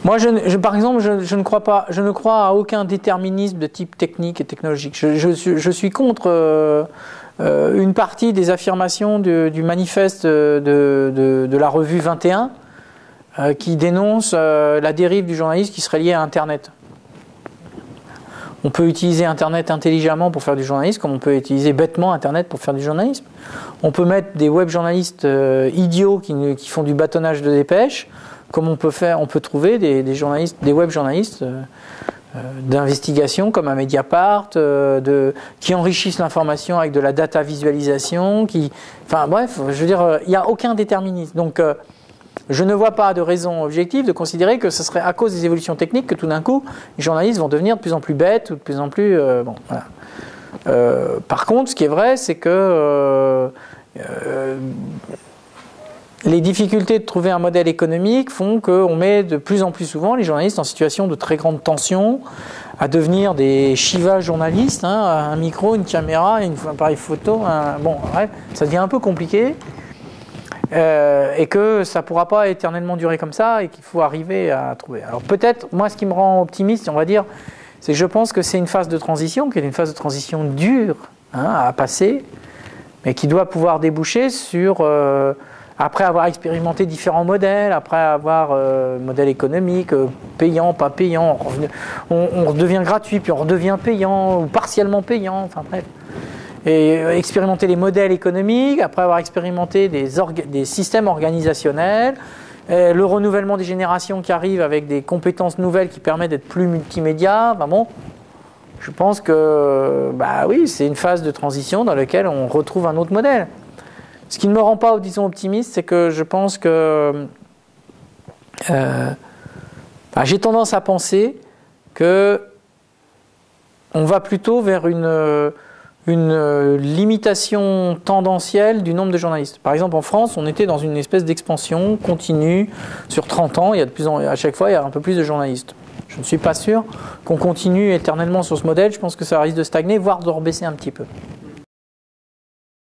Moi, par exemple, je ne crois pas, je ne crois à aucun déterminisme de type technique et technologique. Je suis contre une partie des affirmations du manifeste de la revue 21 qui dénonce la dérive du journalisme qui serait liée à Internet. On peut utiliser Internet intelligemment pour faire du journalisme, comme on peut utiliser bêtement Internet pour faire du journalisme. On peut mettre des web journalistes idiots qui font du bâtonnage de dépêche, comme on peut trouver des journalistes, des web journalistes d'investigation comme un Mediapart, qui enrichissent l'information avec de la data visualisation, enfin bref, je veux dire, il n'y a aucun déterminisme. Donc je ne vois pas de raison objective de considérer que ce serait à cause des évolutions techniques que tout d'un coup, les journalistes vont devenir de plus en plus bêtes ou de plus en plus... bon, voilà. Par contre, ce qui est vrai, c'est que les difficultés de trouver un modèle économique font qu'on met de plus en plus souvent les journalistes en situation de très grande tension, à devenir des Shiva journalistes, hein, un micro, une caméra, un appareil photo. Bon, bref, ça devient un peu compliqué. Et que ça ne pourra pas éternellement durer comme ça et qu'il faut arriver à trouver. Alors peut-être, moi ce qui me rend optimiste, on va dire, c'est que je pense que c'est une phase de transition, qui est une phase de transition dure à passer, mais qui doit pouvoir déboucher sur, après avoir expérimenté différents modèles, après avoir modèle économique, payant, pas payant, on redevient gratuit, puis on redevient payant, ou partiellement payant, enfin bref. Et expérimenter les modèles économiques, après avoir expérimenté des systèmes organisationnels, le renouvellement des générations qui arrivent avec des compétences nouvelles qui permettent d'être plus multimédia, ben bon, je pense que oui, c'est une phase de transition dans laquelle on retrouve un autre modèle. Ce qui ne me rend pas, disons, optimiste, c'est que je pense que j'ai tendance à penser que on va plutôt vers une limitation tendancielle du nombre de journalistes. Par exemple, en France, on était dans une espèce d'expansion continue sur 30 ans. À chaque fois, il y a un peu plus de journalistes. Je ne suis pas sûr qu'on continue éternellement sur ce modèle. Je pense que ça risque de stagner, voire de rebaisser un petit peu.